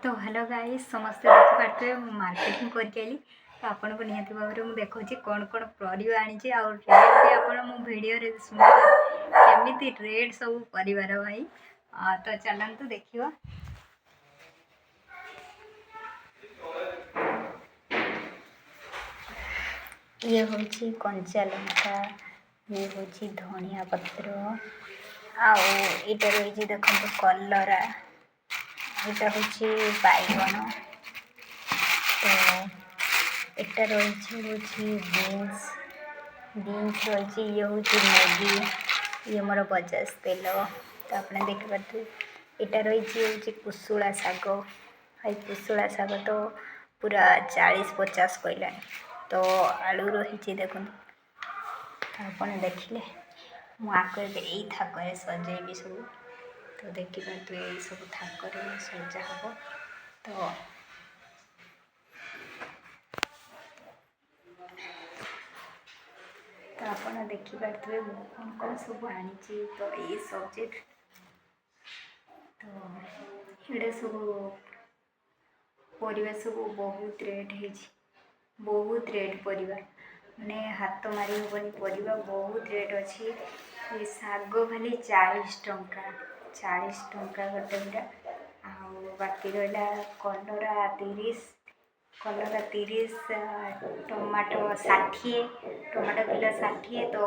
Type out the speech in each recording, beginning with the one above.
तो hello guys समस्त देखिपे marketing करके आइली तो आपन को निहाती भाव में देखा कौन कौन परिवा आनी रेट भी आप भिडियो शुणा केमी रेट सब परिवार भाई तो चलतु देखा ये हूँ कंचा लंका ये हूँ धनिया पत्र आईटा रही देखो कलरा यहाँ हूँ बैगन तो यहाँ रही बीन्स बीन्स रही ये हूँ मैगी ये मोर बजाज तेल तो आपने देखिपे यहाँ रही कुशुला शाग हाई कुशुला शाग तो पूरा 40-50 कहला तो आलू रही देखो आप देखिले मुझे यही थाक सजेबी सब तो देखिए तो यही सब थाक सजा हम तो आप देखिपे कौन कौन सब आनी तो ये सब्जेक्ट तो ये सब परिवा सब बहुत रेट है बहुत रेट परिवा मैंने हाथ मारी हेनी परिवा बहुत रेट अच्छी ये शाग खाली 40 टंका 40 टंका गोटे गुटा बाकी रहा कलरा 30 टमाटो 60 टमाटो किलो 60 तो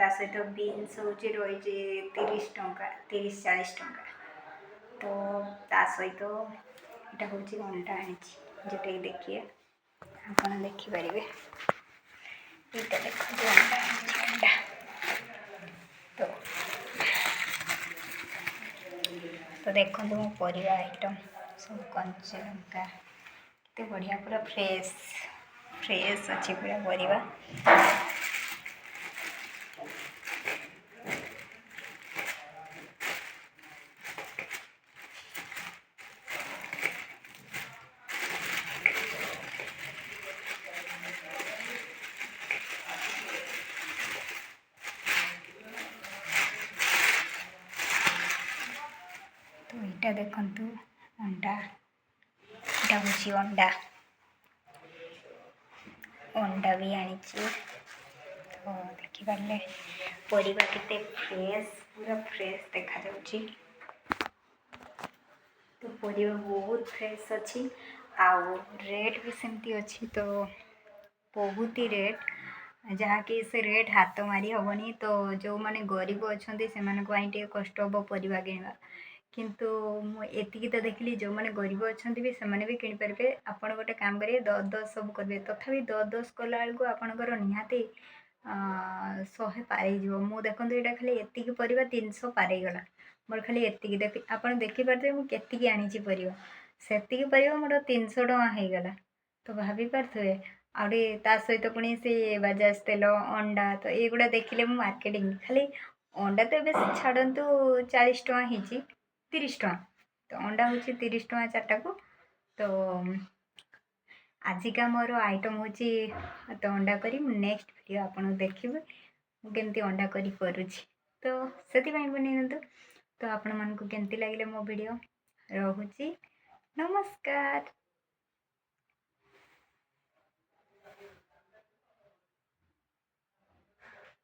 सहित बीन्स हूँ रही 30 टंका 30-40 टंका तो सहित यहाँ हूँ अंडा आनी जोटा देखिए आप देखिपारे यहाँ देखो अंडा तो देखो मो परिवा आइटम सब कंचा लंका केते बढ़िया पूरा फ्रेश फ्रेश अच्छी पूरा परिवा तो यहाँ देखु अंडा यहाँ हूँ अंडा अंडा भी आनी तो देखिपारे परिवा केते फ्रेश पूरा फ्रेश देखा जाउची तो परिवा बहुत फ्रेश अच्छी आउ रेट भी सेमती अच्छी तो बहुत ही रेट जहाँकि से रेट हाथ मारी हेनी तो जो मैंने गरीब अच्छा से कष्ट हम परिवा किणवा किंतु एतिकी तो देखिली जो मैंने गरीब अच्छा भी से भी किनीपारे आपड़ गोटे काम करेंगे 10-10 सब करेंगे तथापि 10-10 कला बेलू आपंकर निहाती 100 पार हो देखो यहाँ खाली एतिकी परिवा 300 पार गला मोर खाली एतिकी देख आप देखिपारे मुझे आनी परिवा सेतिकी परिवा मोर 300 टଙ୍କା होगला तो भाभी पारे आउटे ता सहित पुणी से बजाज तेल अंडा तो युवा देखिले मु मार्केटिंग खाली अंडा तो ये छाड़ू 40 टଙ୍କା हो 30 टଙ୍କା तो अंडा हूँ 30 टଙ୍କା 4टा को तो आजिका मोर आइटम हूँ तो अंडा करी नेक्स्ट वीडियो आपन देखिए केमती अंडा करी करुँची तो से बन तो आपण मानक केमती लगे मो वीडियो रोची नमस्कार।